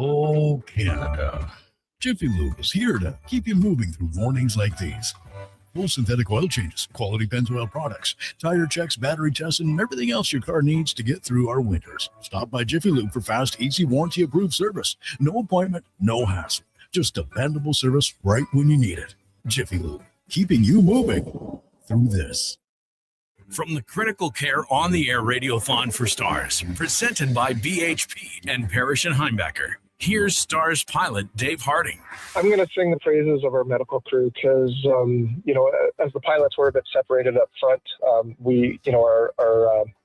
Oh, Canada. Jiffy Lube is here to keep you moving through mornings like these. Full synthetic oil changes, quality Pennzoil products, tire checks, battery tests, and everything else your car needs to get through our winters. Stop by Jiffy Lube for fast, easy, warranty-approved service. No appointment, no hassle. Just dependable service right when you need it. Jiffy Lube, keeping you moving through this. From the Critical Care On the Air Radiothon for Stars, presented by BHP and Parrish and Heimbecker. Here's Stars pilot Dave Harding. I'm going to sing the praises of our medical crew because, as the pilots were a bit separated up front, our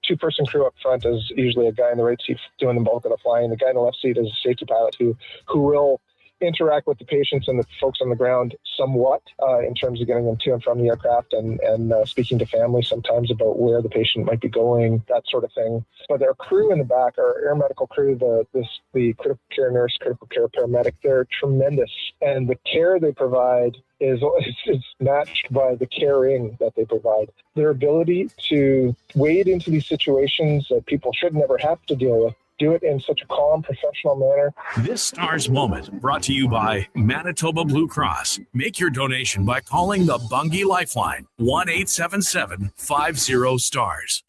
two-person crew up front is usually a guy in the right seat doing the bulk of the flying. The guy in the left seat is a safety pilot who will interact with the patients and the folks on the ground somewhat in terms of getting them to and from the aircraft and speaking to families sometimes about where the patient might be going, that sort of thing. But our crew in the back, our air medical crew, the critical care nurse, critical care paramedic, they're tremendous. And the care they provide is matched by the caring that they provide. Their ability to wade into these situations that people should never have to deal with, do it in such a calm, professional manner. This Stars Moment brought to you by Manitoba Blue Cross. Make your donation by calling the Bungie Lifeline, 1-877-50-STARS.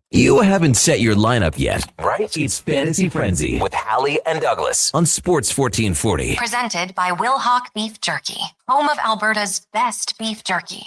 You haven't set your lineup yet, right? It's Fantasy Frenzy with Halley and Douglas on Sports 1440. Presented by Will Hawk Beef Jerky, home of Alberta's best beef jerky.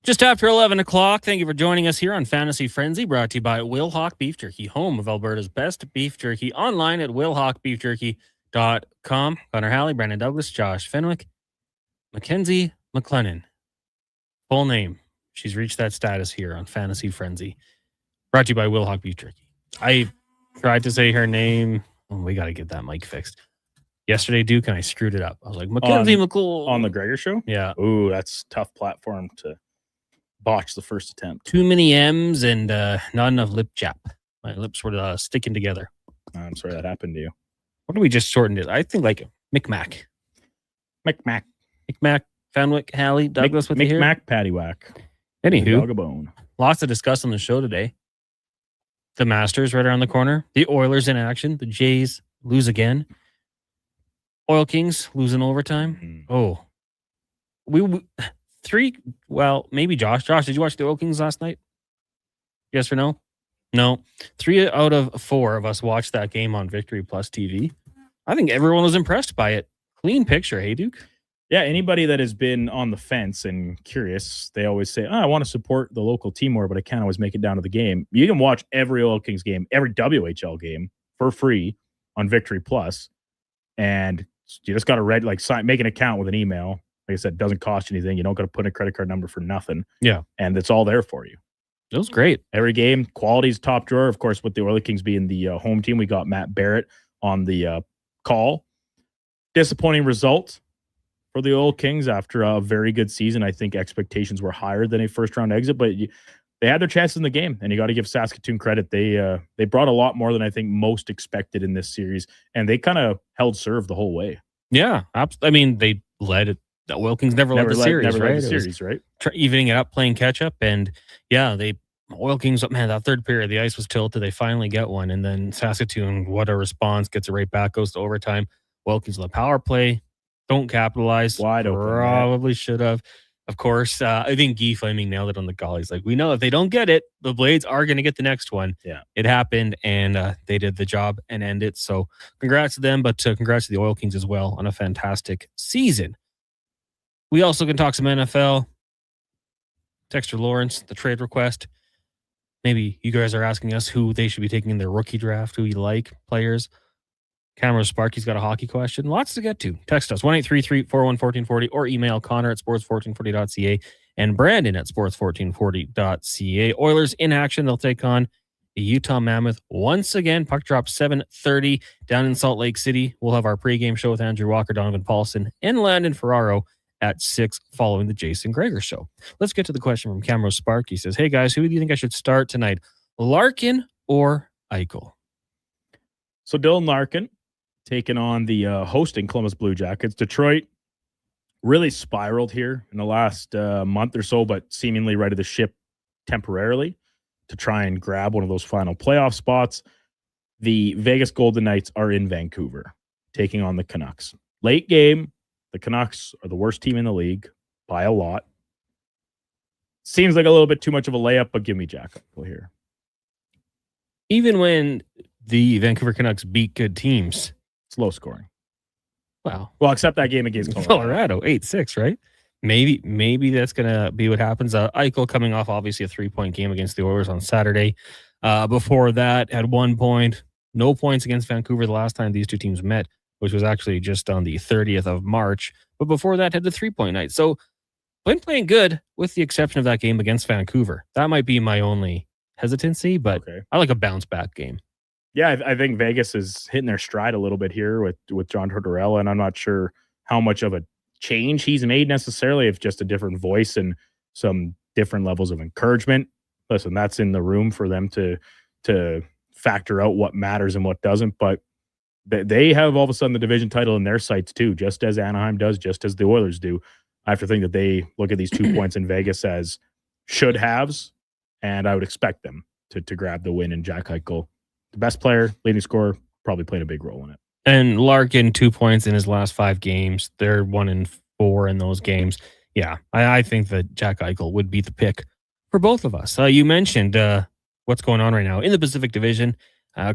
Just after 11 o'clock, thank you for joining us here on Fantasy Frenzy, brought to you by Will Hawk Beef Jerky, home of Alberta's best beef jerky, online at willhawkbeefjerky.com. Connor Halley, Brandon Douglas, Josh Fenwick, Mackenzie McLennan. Full name. She's reached that status here on Fantasy Frenzy, brought to you by Will Hawk Beef Jerky. I tried to say her name. Oh, we got to get that mic fixed. Yesterday, Duke, and I screwed it up. I was like, Mackenzie McCool. On the Gregor show? Yeah. Ooh, that's tough platform to botch the first attempt. Too many M's and not enough lip chap. My lips were sticking together. I'm sorry that happened to you. What do we just shortened it? I think like Micmac. Micmac, Fenwick, Halley, Douglas with you here. Micmac, paddywhack. Anywho, Dog a bone. lots to discuss on the show today. The Masters right around the corner. The Oilers in action. The Jays lose again. Oil Kings losing overtime. Oh. Maybe Josh. Josh, did you watch the Oil Kings last night? Yes or no? No. 3 out of 4 of us watched that game on Victory Plus TV. I think everyone was impressed by it. Clean picture, hey, Duke? Yeah, anybody that has been on the fence and curious, they always say, I want to support the local team more, but I can't always make it down to the game. You can watch every Oil Kings game, every WHL game for free on Victory Plus, and you just got to make an account with an email. Like I said, it doesn't cost you anything. You don't got to put in a credit card number for nothing. Yeah. And it's all there for you. It was great. Every game, quality's top drawer. Of course, with the Oil Kings being the home team, we got Matt Barrett on the call. Disappointing result for the Oil Kings after a very good season. I think expectations were higher than a first-round exit, but they had their chances in the game, and you got to give Saskatoon credit. They brought a lot more than I think most expected in this series, and they kind of held serve the whole way. Yeah. I mean, they led it. The Oil Kings never led the series, right? Evening it up, playing catch-up, and yeah, Oil Kings, man, that third period, the ice was tilted. They finally get one, and then Saskatoon, what a response, gets it right back, goes to overtime. Oil Kings on the power play, don't capitalize. Wide open. Probably should have. Of course, I think Guy Flaming nailed it on the call. He's like, we know if they don't get it, the Blades are going to get the next one. Yeah. It happened, and they did the job and end it. So congrats to them, but congrats to the Oil Kings as well on a fantastic season. We also can talk some NFL. Dexter Lawrence, the trade request. Maybe you guys are asking us who they should be taking in their rookie draft, who you like, players. Cameron Sparky's got a hockey question. Lots to get to. Text us 1-833-401-1440 or email Connor at sports1440.ca and Brandon at sports1440.ca. Oilers in action. They'll take on the Utah Mammoth once again. Puck drop 7:30 down in Salt Lake City. We'll have our pregame show with Andrew Walker, Donovan Paulson, and Landon Ferraro at 6 following the Jason Gregor show. Let's get to the question from Cameron Sparky. He says, hey guys, who do you think I should start tonight? Larkin or Eichel? So Dylan Larkin taking on the hosting Columbus Blue Jackets. Detroit really spiraled here in the last month or so, but seemingly righted the ship temporarily to try and grab one of those final playoff spots. The Vegas Golden Knights are in Vancouver taking on the Canucks. Late game, the Canucks are the worst team in the league by a lot. Seems like a little bit too much of a layup, but give me Jack Eichel here. Even when the Vancouver Canucks beat good teams, It's low scoring. wow. Well, except that game against Colorado 8-6, right? Maybe that's going to be what happens. Eichel coming off obviously a 3-point game against the Oilers on Saturday. Before that, had 1 point, no points against Vancouver the last time these two teams met, which was actually just on the 30th of March. But before that, had the 3-point night. So been playing good with the exception of that game against Vancouver. That might be my only hesitancy, but Okay. I like a bounce back game. Yeah, I think Vegas is hitting their stride a little bit here with John Tortorella, and I'm not sure how much of a change he's made necessarily, if just a different voice and some different levels of encouragement. Listen, that's in the room for them to factor out what matters and what doesn't, but they have all of a sudden the division title in their sights too, just as Anaheim does, just as the Oilers do. I have to think that they look at these 2 points in Vegas as should-haves, and I would expect them to grab the win. And Jack Eichel, the best player, leading scorer, probably playing a big role in it. And Larkin, 2 points in his last 5 games. They're 1-4 in those games. Yeah, I think that Jack Eichel would be the pick for both of us. You mentioned what's going on right now in the Pacific Division.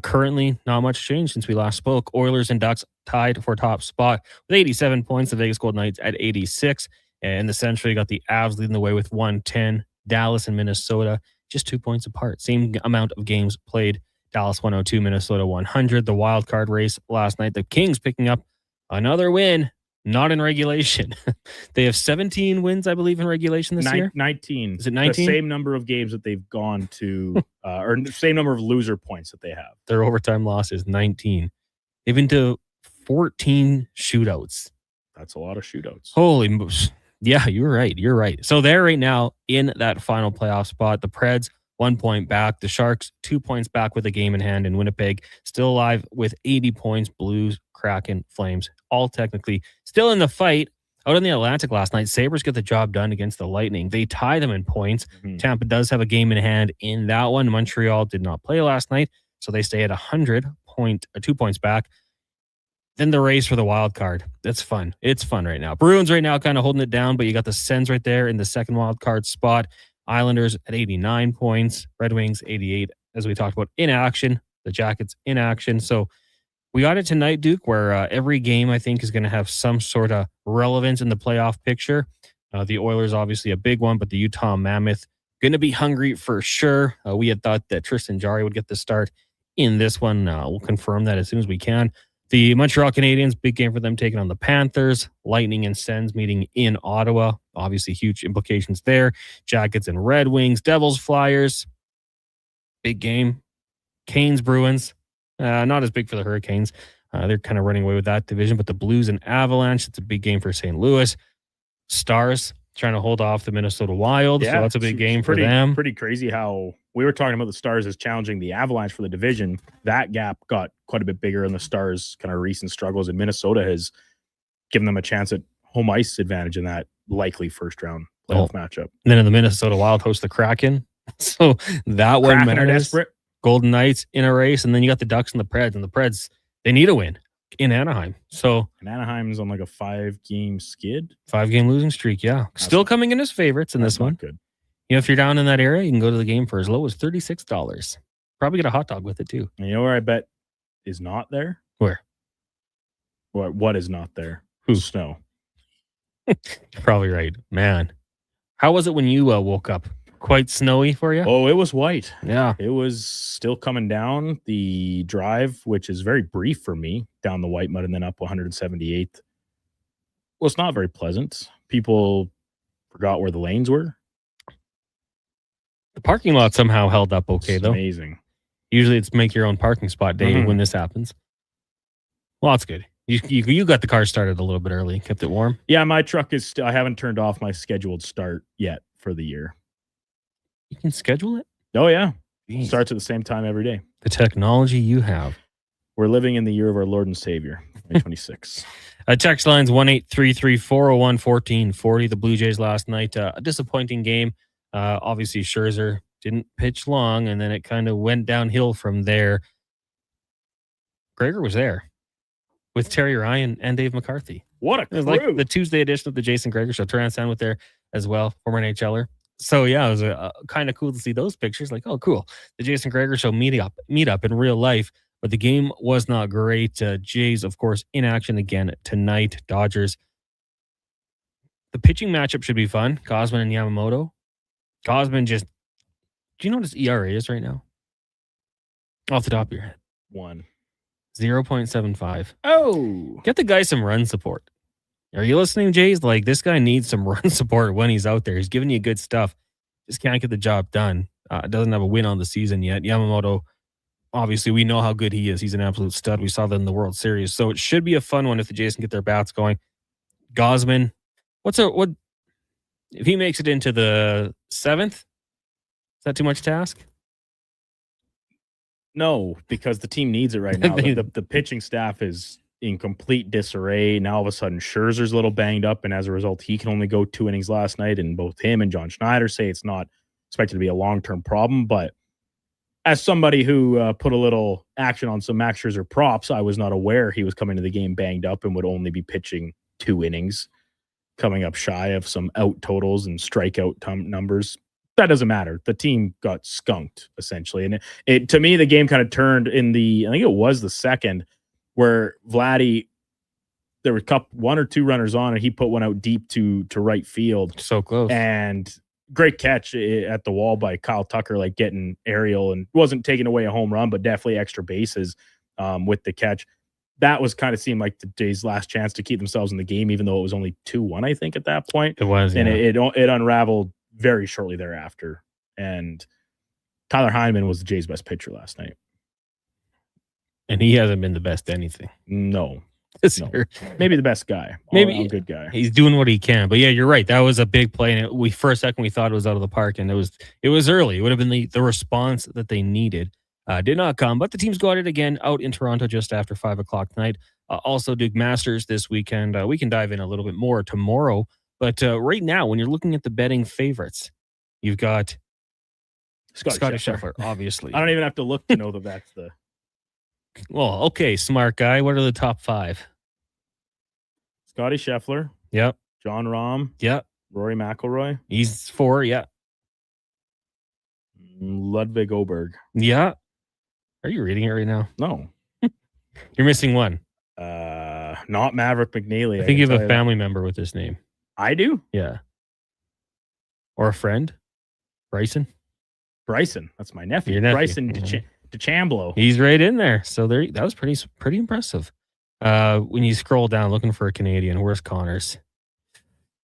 Currently, not much change since we last spoke. Oilers and Ducks tied for top spot with 87 points. The Vegas Golden Knights at 86. And the Central, you got the Avs leading the way with 110. Dallas and Minnesota just 2 points apart. Same amount of games played. Dallas 102, Minnesota 100. The wild card race last night. The Kings picking up another win, not in regulation. They have 17 wins, I believe, in regulation this year. 19. Is it 19? The same number of games that they've gone to, or the same number of loser points that they have. Their overtime loss is 19. They've been to 14 shootouts. That's a lot of shootouts. Holy moose. Yeah, you're right. You're right. So they're right now in that final playoff spot. The Preds, 1 point back. The Sharks, 2 points back with a game in hand. And Winnipeg, still alive with 80 points. Blues, Kraken, Flames, all technically still in the fight. Out in the Atlantic last night, Sabres get the job done against the Lightning. They tie them in points. Mhm. Tampa does have a game in hand in that one. Montreal did not play last night, so they stay at 2 points back. Then the race for the wild card. That's fun. It's fun right now. Bruins right now kind of holding it down, but you got the Sens right there in the second wild card spot. Islanders at 89 points. Red Wings 88, as we talked about, in action. The Jackets in action. So we got it tonight, Duke, where every game, I think, is going to have some sort of relevance in the playoff picture. The Oilers, obviously, a big one, but the Utah Mammoth going to be hungry for sure. We had thought that Tristan Jarry would get the start in this one. We'll confirm that as soon as we can. The Montreal Canadiens, big game for them, taking on the Panthers. Lightning and Sens meeting in Ottawa. Obviously, huge implications there. Jackets and Red Wings. Devils, Flyers. Big game. Canes, Bruins. Not as big for the Hurricanes. They're kind of running away with that division. But the Blues and Avalanche, it's a big game for St. Louis. Stars trying to hold off the Minnesota Wild. So that's a big game for them. Pretty crazy how we were talking about the Stars as challenging the Avalanche for the division. That gap got quite a bit bigger in the Stars' kind of recent struggles, and Minnesota has given them a chance at home ice advantage in that likely first round playoff matchup. And then in the Minnesota Wild host the Kraken. So that one Kraken are matters. desperate. Golden Knights in a race, and then you got the Ducks and the Preds. And the Preds, they need a win. in Anaheim. So And Anaheim's on like a 5-game skid. 5-game losing streak. Yeah. Still coming in as favorites in this one. Good. You know, if you're down in that area, you can go to the game for as low as $36. Probably get a hot dog with it too. And you know where I bet is not there? Where? What is not there? Snow. You're probably right. Man. How was it when you woke up? Quite snowy for you? Oh, it was white. Yeah. It was still coming down the drive, which is very brief for me, down the white mud and then up 178th. Well, it's not very pleasant. People forgot where the lanes were. The parking lot somehow held up okay, It's though. amazing. Usually it's make your own parking spot day when this happens. Well, that's good. You got the car started a little bit early, kept it warm. Yeah, my truck is I haven't turned off my scheduled start yet for the year. You can schedule it? Oh, yeah. Jeez. Starts at the same time every day. The technology you have. We're living in the year of our Lord and Savior, 2026. Text lines 1-833-401-1440. The Blue Jays last night, a disappointing game. Obviously, Scherzer didn't pitch long, and then it kind of went downhill from there. Gregor was there with Terry Ryan and Dave McCarthy. What a It was crew. like the Tuesday edition of the Jason Gregor Show. Turan San with there as well, former NHLer. So, yeah, it was kind of cool to see those pictures. Like, oh, cool. The Jason Gregor Show meet up in real life. But the game was not great. Jays, of course, in action again tonight. Dodgers. The pitching matchup should be fun. Gausman and Yamamoto. Gausman just... Do you know what his ERA is right now? Off the top of your head. 0.75. Oh. Get the guy some run support. Are you listening, Jays? Like, this guy needs some run support when he's out there. He's giving you good stuff. Just can't get the job done. Doesn't have a win on the season yet. Yamamoto, obviously, we know how good he is. He's an absolute stud. We saw that in the World Series. So it should be a fun one if the Jays can get their bats going. Gausman, what if he makes it into the 7th? Is that too much to ask? No, because the team needs it right now. The pitching staff is in complete disarray. Now, all of a sudden, Scherzer's a little banged up, and as a result, he can only go 2 innings last night, and both him and John Schneider say it's not expected to be a long-term problem, but as somebody who put a little action on some Max Scherzer props, I was not aware he was coming to the game banged up and would only be pitching 2 innings, coming up shy of some out totals and strikeout numbers. That doesn't matter. The team got skunked, essentially. And it to me, the game kind of turned in I think it was the second, where Vladdy, there were 1 or 2 runners on, and he put one out deep to right field. So close. And great catch at the wall by Kyle Tucker, like getting aerial, and wasn't taking away a home run, but definitely extra bases with the catch. That was kind of seemed like the Jays' last chance to keep themselves in the game, even though it was only 2-1, I think, at that point. It was, and yeah. it unraveled very shortly thereafter. And Tyler Heineman was the Jays' best pitcher last night. And he hasn't been the best anything. No. No. Maybe the best guy. Maybe a good guy. He's doing what he can. But yeah, you're right. That was a big play. And for a second, we thought it was out of the park. And it was early. It would have been the response that they needed. Did not come. But the teams go at it again out in Toronto just after 5 o'clock tonight. Also, Duke Masters this weekend. We can dive in a little bit more tomorrow. But right now, when you're looking at the betting favorites, you've got Scotty Scheffler, obviously. I don't even have to look to know that that's the... Well, okay, smart guy. What are the top 5? Scotty Scheffler. Yep. John Rahm. Yep. Rory McIlroy. He's 4, yeah. Ludwig Oberg. Yeah. Are you reading it right now? No. You're missing one. Not Maverick McNeely. I think you have a family member with this name. I do? Yeah. Or a friend. Bryson. That's my nephew. Your nephew. Bryson DeChambeau. He's right in there. So that was pretty impressive. When you scroll down looking for a Canadian, where's Connors?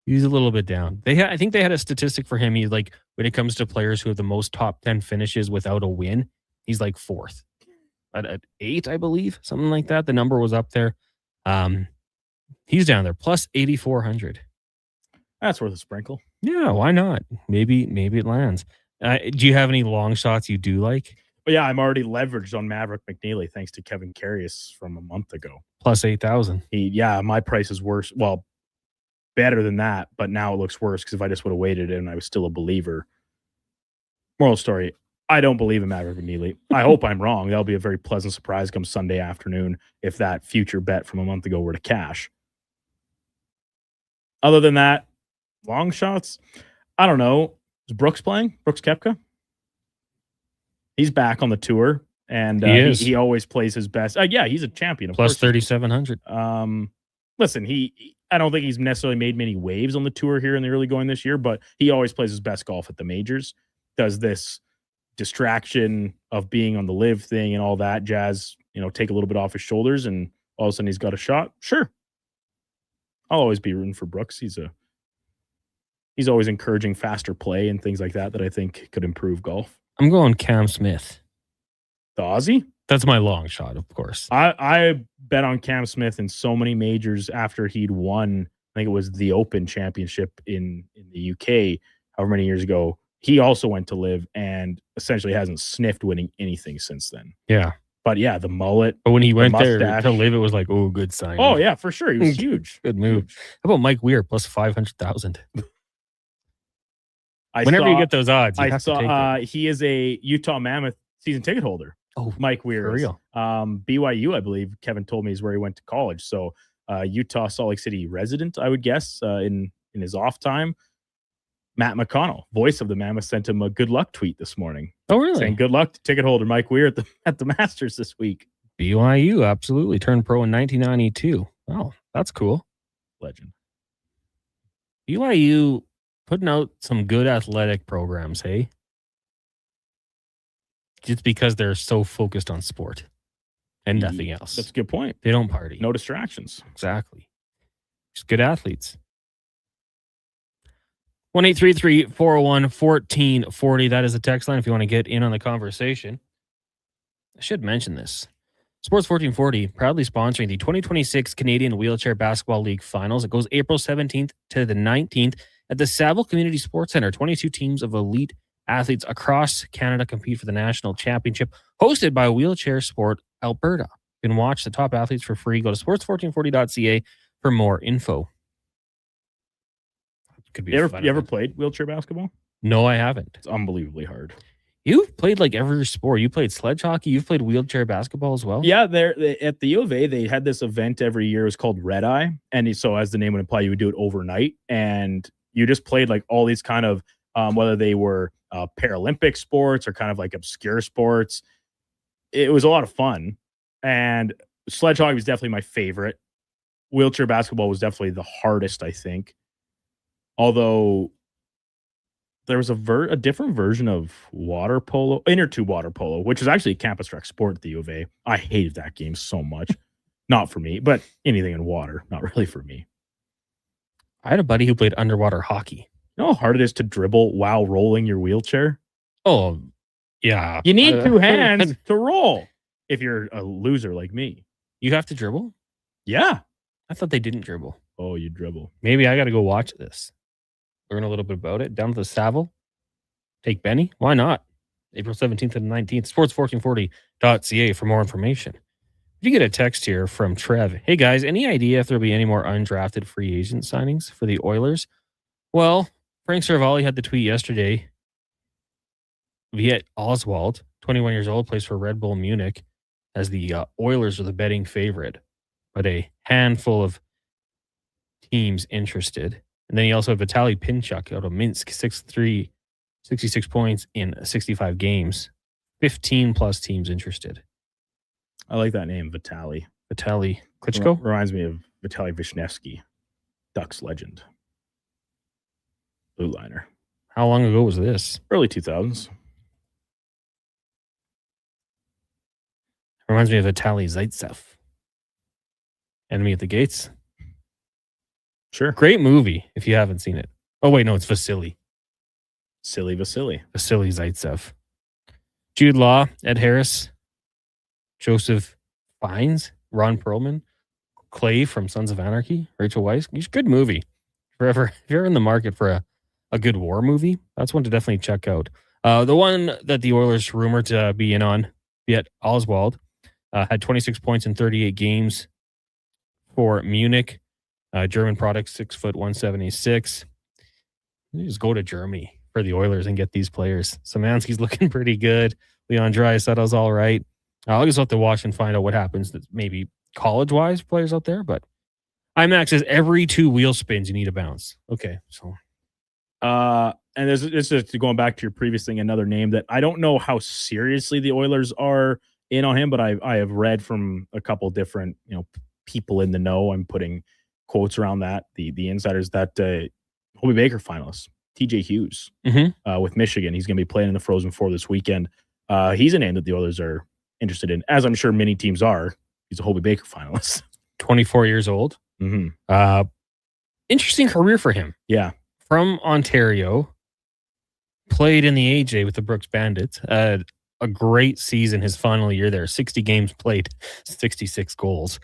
He's a little bit down. I think they had a statistic for him. He's like, when it comes to players who have the most top 10 finishes without a win, he's like 4th. At 8, I believe, something like that. The number was up there. He's down there, plus 8,400. That's worth a sprinkle. Yeah, why not? Maybe it lands. Do you have any long shots you do like? But yeah, I'm already leveraged on Maverick McNeely thanks to Kevin Carius from a month ago. Plus 8,000. My price is worse. Well, better than that, but now it looks worse because if I just would have waited and I was still a believer. Moral story, I don't believe in Maverick McNeely. I hope I'm wrong. That'll be a very pleasant surprise come Sunday afternoon if that future bet from a month ago were to cash. Other than that, long shots, I don't know. Is Brooks playing? Brooks Koepka? He's back on the tour, and he always plays his best. Yeah, he's a champion. Of Plus course. 3,700. Listen, I don't think he's necessarily made many waves on the tour here in the early going this year, but he always plays his best golf at the majors. Does this distraction of being on the live thing and all that jazz, take a little bit off his shoulders, and all of a sudden he's got a shot? Sure. I'll always be rooting for Brooks. He's always encouraging faster play and things like that I think could improve golf. I'm going Cam Smith. The Aussie? That's my long shot, of course. I bet on Cam Smith in so many majors after he'd won, I think it was the Open Championship in the UK, however many years ago. He also went to live and essentially hasn't sniffed winning anything since then. Yeah. But yeah, the mullet. But when he went there mustache. to live, it was like, oh, good sign. Oh, yeah, for sure. He was huge. Good move. How about Mike Weir plus 500,000? Whenever you get those odds, you have to take it. He is a Utah Mammoth season ticket holder. Oh, Mike Weir. For real. BYU, I believe, Kevin told me, is where he went to college. So Utah, Salt Lake City resident, I would guess, in his off time. Matt McConnell, voice of the Mammoth, sent him a good luck tweet this morning. Oh, really? Saying good luck to ticket holder Mike Weir at the Masters this week. BYU, absolutely. Turned pro in 1992. Wow, that's cool. Legend. BYU putting out some good athletic programs, hey? Just because they're so focused on sport and nothing else. That's a good point. They don't party. No distractions. Exactly. Just good athletes. 1-833-401-1440. That is the text line if you want to get in on the conversation. I should mention this. Sports 1440 proudly sponsoring the 2026 Canadian Wheelchair Basketball League Finals. It goes April 17th to the 19th at the Saville Community Sports Centre. 22 teams of elite athletes across Canada compete for the national championship, hosted by Wheelchair Sport Alberta. You can watch the top athletes for free. Go to sports1440.ca for more info. Could be You ever played wheelchair basketball? No, I haven't. It's unbelievably hard. You've played like every sport. You played sledge hockey. You've played wheelchair basketball as well. Yeah, at the U of A, they had this event every year. It was called Red Eye. And so as the name would imply, you would do it overnight. And you just played like all these kind of, whether they were Paralympic sports or kind of like obscure sports. It was a lot of fun. And sledge hockey was definitely my favorite. Wheelchair basketball was definitely the hardest, I think. Although there was a different version of water polo, inner tube water polo, which was actually a campus rec sport at the U of A. I hated that game so much. Not for me, but anything in water, not really for me. I had a buddy who played underwater hockey. You know how hard it is to dribble while rolling your wheelchair? Oh, yeah. You need two hands to roll if you're a loser like me. You have to dribble? Yeah. I thought they didn't dribble. Oh, you dribble. Maybe I got to go watch this. Learn a little bit about it. Down to the Saville. Take Benny. Why not? April 17th and 19th. Sports1440.ca for more information. You get a text here from Trev. Hey, guys, any idea if there'll be any more undrafted free agent signings for the Oilers? Well, Frank Cervalli had the tweet yesterday. Viet Oswald, 21 years old, plays for Red Bull Munich, as the Oilers are the betting favorite, but a handful of teams interested. And then you also have Vitaly Pinchuk out of Minsk, 6'3", 66 points in 65 games. 15 plus teams interested. I like that name, Vitaly. Vitaly Klitschko? Reminds me of Vitaly Vishnevsky, Ducks legend. Blue liner. How long ago was this? Early 2000s. Reminds me of Vitaly Zaitsev. Enemy at the Gates. Sure. Great movie if you haven't seen it. Oh, wait, no, it's Vasily. Silly Vasily. Vasily Zaitsev. Jude Law, Ed Harris, Joseph Fiennes, Ron Perlman, Clay from Sons of Anarchy, Rachel Weisz. It's a good movie. If you're in the market for a good war movie, that's one to definitely check out. The one that the Oilers rumored to be in on, Viet Oswald, had 26 points in 38 games for Munich. German product, 6'176". You just go to Germany for the Oilers and get these players. Szymanski's looking pretty good. Leon Draisaitl's all right. I'll just have to watch and find out what happens. That maybe college-wise players out there, but IMAX says every 2 wheel spins you need a bounce. Okay, so and this is just going back to your previous thing, another name that I don't know how seriously the Oilers are in on him, but I have read from a couple different people in the know. I'm putting quotes around that the insiders that Hobey Baker finalist TJ Hughes with Michigan. He's going to be playing in the Frozen Four this weekend. He's a name that the Oilers are interested in, as I'm sure many teams are. He's a Hobey Baker finalist. 24 years old. Interesting career for him. Yeah. From Ontario, played in the AJ with the Brooks Bandits. A great season his final year there. 60 games played, 66 goals,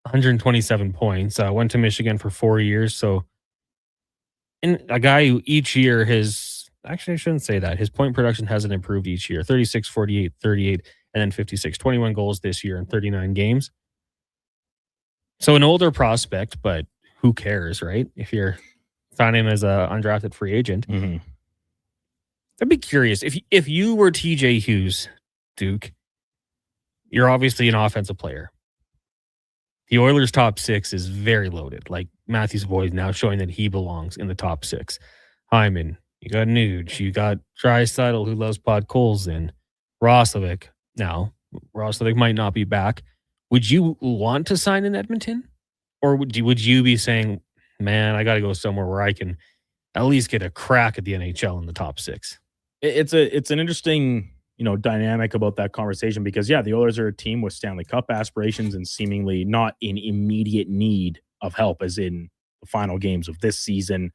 127 points. Went to Michigan for 4 years. So, and a guy who each year actually I shouldn't say that. His point production hasn't improved each year. 36, 48, 38, and then 56. 21 goals this year in 39 games. So an older prospect, but who cares, right? If you're signing him as an undrafted free agent. I'd be curious. If you were TJ Hughes, Duke, you're obviously an offensive player. The Oilers' top 6 is very loaded. Like Matthews Boyd now showing that he belongs in the top 6. Hyman, you got Nuge, you got Draisaitl, who loves Podkolzin, Roslovic. Now, Roslovic might not be back. Would you want to sign in Edmonton? Or would you be saying, man, I got to go somewhere where I can at least get a crack at the NHL in the top 6? It's an interesting, dynamic about that conversation because, yeah, the Oilers are a team with Stanley Cup aspirations and seemingly not in immediate need of help as in the final games of this season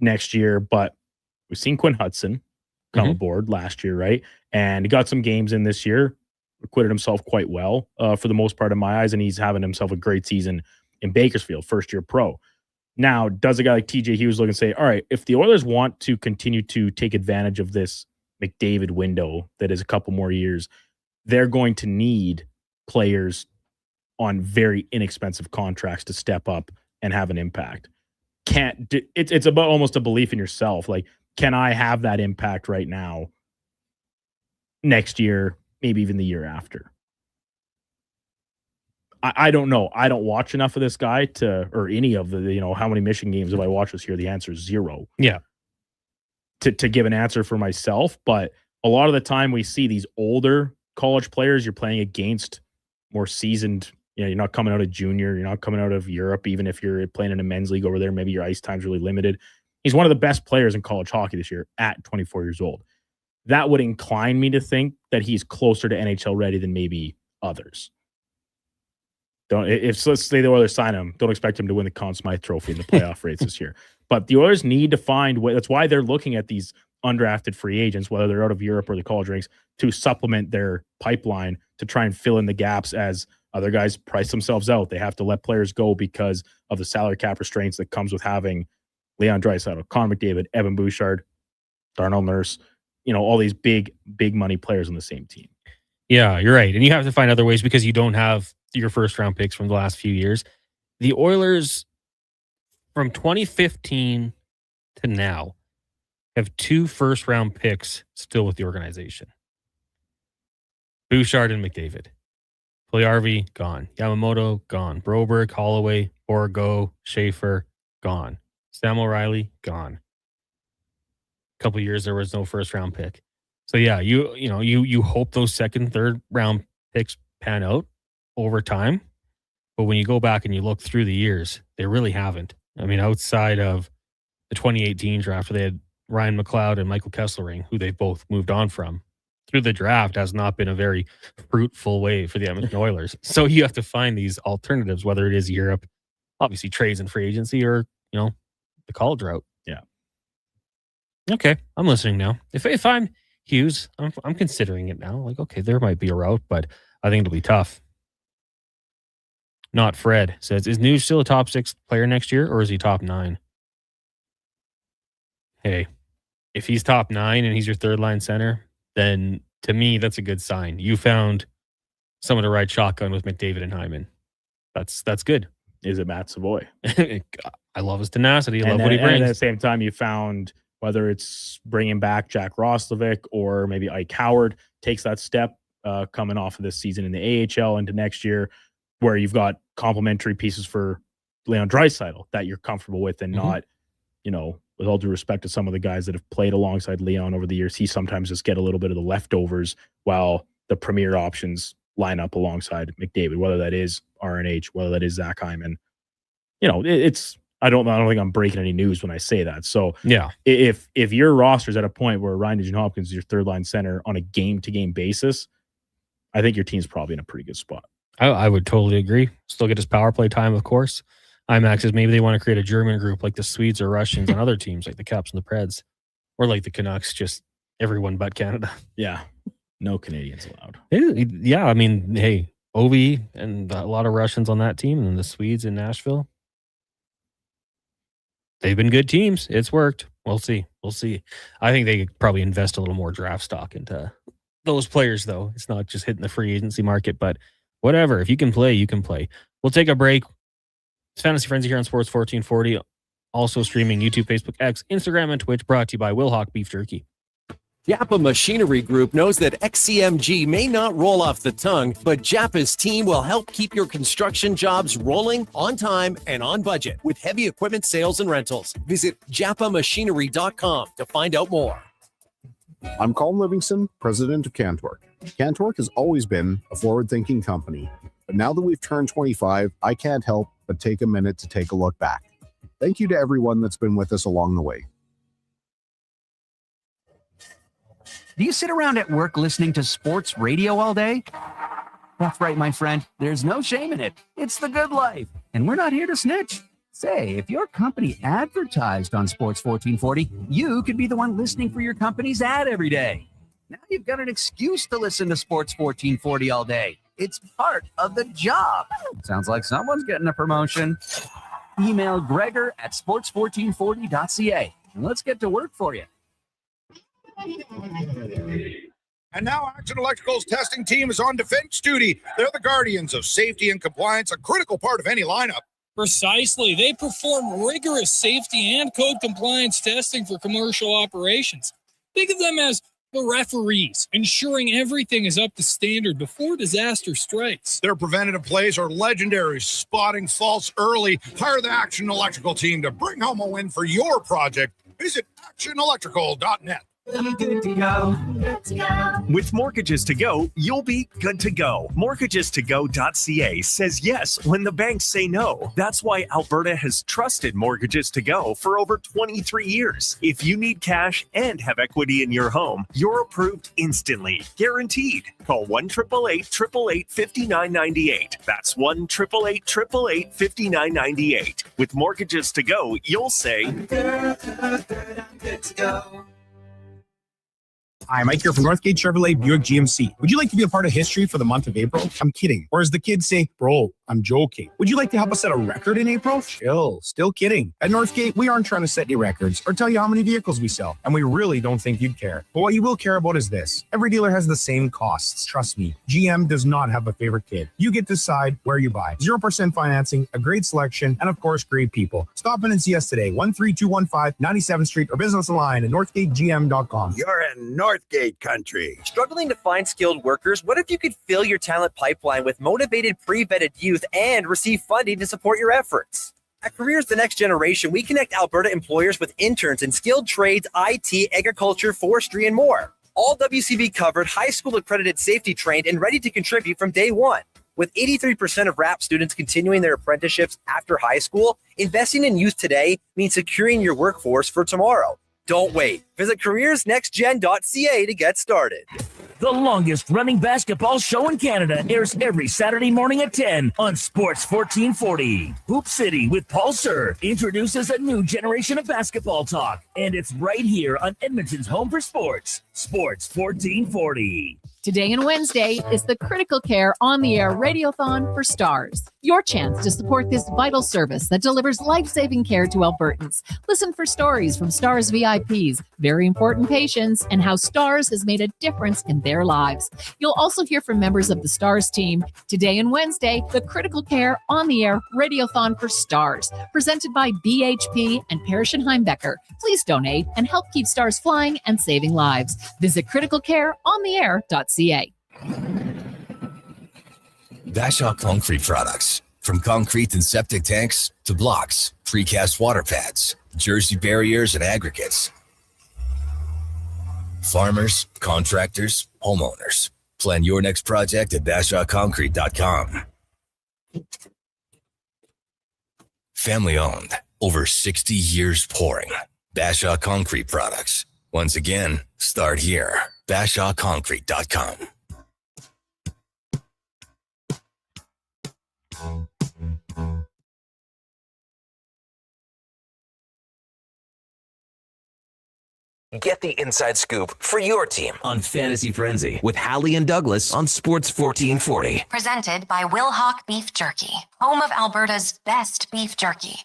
next year. But we've seen Quinn Hudson come aboard last year, right? And he got some games in this year, acquitted himself quite well for the most part in my eyes, and he's having himself a great season in Bakersfield, first-year pro. Now, does a guy like TJ Hughes look and say, all right, if the Oilers want to continue to take advantage of this McDavid window that is a couple more years, they're going to need players on very inexpensive contracts to step up and have an impact. It's about almost a belief in yourself. Like, can I have that impact right now, next year, maybe even the year after? I don't know. I don't watch enough of this guy or any of the, how many Michigan games have I watched this year? The answer is 0. Yeah. To give an answer for myself. But a lot of the time we see these older college players, you're playing against more seasoned, you're not coming out of junior, you're not coming out of Europe, even if you're playing in a men's league over there, maybe your ice time's really limited. He's one of the best players in college hockey this year at 24 years old. That would incline me to think that he's closer to NHL ready than maybe others. Let's say the Oilers sign him, don't expect him to win the Conn Smythe Trophy in the playoff rates this year. But the Oilers need to find that's why they're looking at these undrafted free agents, whether they're out of Europe or the college ranks, to supplement their pipeline to try and fill in the gaps as other guys price themselves out. They have to let players go because of the salary cap restraints that comes with having Leon Draisaitl, Connor McDavid, Evan Bouchard, Darnell Nurse, all these big money players on the same team. Yeah, you're right. And you have to find other ways because you don't have your first round picks from the last few years. The Oilers from 2015 to now have 2 first round picks still with the organization. Bouchard and McDavid. Puljujarvi, gone. Yamamoto, gone. Broberg, Holloway, Borgo, Schaefer, gone. Sam O'Reilly, gone. A couple years there was no first round pick. So yeah, you hope those second, third round picks pan out over time. But when you go back and you look through the years, they really haven't. I mean, outside of the 2018 draft where they had Ryan McLeod and Michael Kesselring, who they both moved on from, through the draft has not been a very fruitful way for the Edmonton Oilers. So you have to find these alternatives, whether it is Europe, obviously trades and free agency, or, the college route. Yeah. Okay, I'm listening now. If I'm Hughes, I'm considering it now. Like, okay, there might be a route, but I think it'll be tough. Not Fred says, is Nuge still a top 6 player next year, or is he top 9? Hey, if he's top 9 and he's your third line center, then to me, that's a good sign. You found someone to ride shotgun with McDavid and Hyman. That's good. Is it Matt Savoy? I love his tenacity. I love what he brings. And at the same time, you found whether it's bringing back Jack Roslovic or maybe Ike Howard takes that step coming off of this season in the AHL into next year, where you've got complementary pieces for Leon Draisaitl that you're comfortable with and not, with all due respect to some of the guys that have played alongside Leon over the years, he sometimes just get a little bit of the leftovers while the premier options line up alongside McDavid, whether that is RNH, whether that is Zach Hyman. It's I don't think I'm breaking any news when I say that. So Yeah. if your roster's at a point where Ryan Nugent-Hopkins is your third line center on a game-to-game basis, I think your team's probably in a pretty good spot. I would totally agree. Still get his power play time, of course. IMAX is maybe they want to create a German group like the Swedes or Russians and other teams like the Caps and the Preds, or like the Canucks, just everyone but Canada. Yeah. No Canadians allowed. Yeah. I mean, hey, Ovi and a lot of Russians on that team, and the Swedes in Nashville. They've been good teams. It's worked. We'll see. I think they could probably invest a little more draft stock into those players, though. It's not just hitting the free agency market, but whatever. If you can play, you can play. We'll take a break. It's Fantasy Frenzy here on Sports 1440. Also streaming YouTube, Facebook, X, Instagram, and Twitch. Brought to you by Wilhauk Beef Jerky. Japa Machinery Group knows that XCMG may not roll off the tongue, but Japa's team will help keep your construction jobs rolling on time and on budget with heavy equipment sales and rentals. Visit japamachinery.com to find out more. I'm Colin Livingston, president of Cantork. Cantork has always been a forward-thinking company, but now that we've turned 25, I can't help but take a minute to take a look back. Thank you to everyone that's been with us along the way. Do you sit around at work listening to sports radio all day? That's right, my friend. There's no shame in it. It's the good life. And we're not here to snitch. Say, if your company advertised on Sports 1440, you could be the one listening for your company's ad every day. Now you've got an excuse to listen to Sports 1440 all day. It's part of the job. Sounds like someone's getting a promotion. Email Gregor at sports1440.ca and let's get to work for you. And now Action Electrical's testing team is on defense duty. They're the guardians of safety and compliance, a critical part of any lineup. Precisely. They perform rigorous safety and code compliance testing for commercial operations. Think of them as the referees, ensuring everything is up to standard before disaster strikes. Their preventative plays are legendary, spotting faults early. Hire the Action Electrical team to bring home a win for your project. Visit actionelectrical.net. Good to go. Good to go. With Mortgages to Go, you'll be good to go. Mortgagestogo.ca says yes when the banks say no. That's why Alberta has trusted Mortgages to Go for over 23 years. If you need cash and have equity in your home, you're approved instantly. Guaranteed. Call 1-888-888-5998. That's 1-888-888-5998. With Mortgages to Go, you'll say, I'm good to go. Hi, Mike here from Northgate Chevrolet Buick GMC. Would you like to be a part of history for the month of April? I'm kidding. Or as the kids say, bro, I'm joking. Would you like to help us set a record in April? Chill. Still kidding. At Northgate, we aren't trying to set any records or tell you how many vehicles we sell, and we really don't think you'd care. But what you will care about is this. Every dealer has the same costs. Trust me, GM does not have a favorite kid. You get to decide where you buy. 0% financing, a great selection, and of course, great people. Stop in and see us today, 13215 97th Street, or business online at northgategm.com. You're in Northgate country. Struggling to find skilled workers? What if you could fill your talent pipeline with motivated, pre-vetted youth and receive funding to support your efforts? At Careers The Next Generation, we connect Alberta employers with interns in skilled trades, IT, agriculture, forestry, and more. All WCB covered, high school accredited, safety trained, and ready to contribute from day one. With 83% of RAP students continuing their apprenticeships after high school, investing in youth today means securing your workforce for tomorrow. Don't wait. Visit careersnextgen.ca to get started. The longest running basketball show in Canada airs every Saturday morning at 10 on Sports 1440. Hoop City with Paul Sir introduces a new generation of basketball talk, and it's right here on Edmonton's home for sports, Sports 1440. Today and Wednesday is the Critical Care On the Air Radiothon for STARS. Your chance to support this vital service that delivers life-saving care to Albertans. Listen for stories from STARS VIPs, very important patients, and how STARS has made a difference in their their lives. You'll also hear from members of the Stars team. Today and Wednesday, the Critical Care On the Air Radiothon for Stars, presented by BHP and Parrish and Heimbecker. Please donate and help keep stars flying and saving lives. Visit criticalcareontheair.ca. Bashaw Concrete Products. From concrete and septic tanks to blocks, precast water pads, jersey barriers, and aggregates. Farmers, contractors, homeowners. Plan your next project at BashawConcrete.com. Family owned, over 60 years pouring. Bashaw Concrete Products. Once again, start here. BashawConcrete.com. Get the inside scoop for your team on Fantasy Frenzy with Halley and Douglas on Sports 1440. Presented by Wilhauk Beef Jerky, home of Alberta's best beef jerky.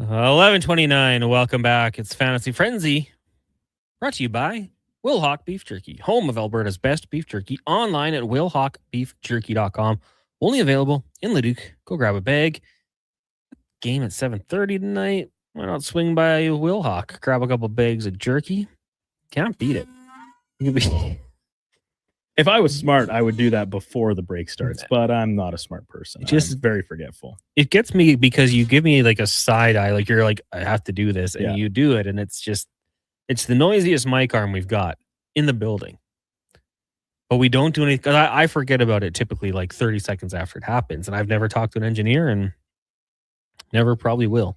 Uh, 11:29. Welcome back. It's Fantasy Frenzy, brought to you by Wilhauk Beef Jerky, home of Alberta's best beef jerky. Online at wilhaukbeefjerky.com. Only available in Leduc. Go grab a bag. Game at 7:30 tonight. Why not swing by Wilhauk? Grab a couple bags of jerky. Can't beat it. If I was smart, I would do that before the break starts, but I'm not a smart person. I'm very forgetful. It gets me because you give me like a side eye, like you're like, I have to do this, and you do it, and it's the noisiest mic arm we've got in the building. But we don't do anything, because I forget about it typically like 30 seconds after it happens, and I've never talked to an engineer and never probably will.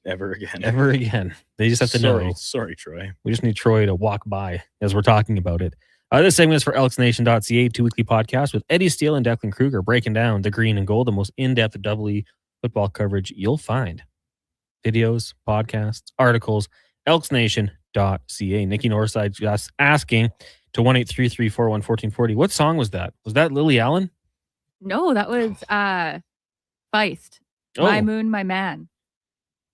Ever again. Ever again. They just have to know. Sorry, Troy. We just need Troy to walk by as we're talking about it. This segment is for elksnation.ca, 2 weekly podcasts with Eddie Steele and Declan Kruger breaking down the green and gold, the most in-depth double football coverage you'll find. Videos, podcasts, articles, elksnation.ca. Nikki Northside just asking to 1-833-401-1440. What song was that? Was that Lily Allen? No, that was Feist. My Moon, My Man.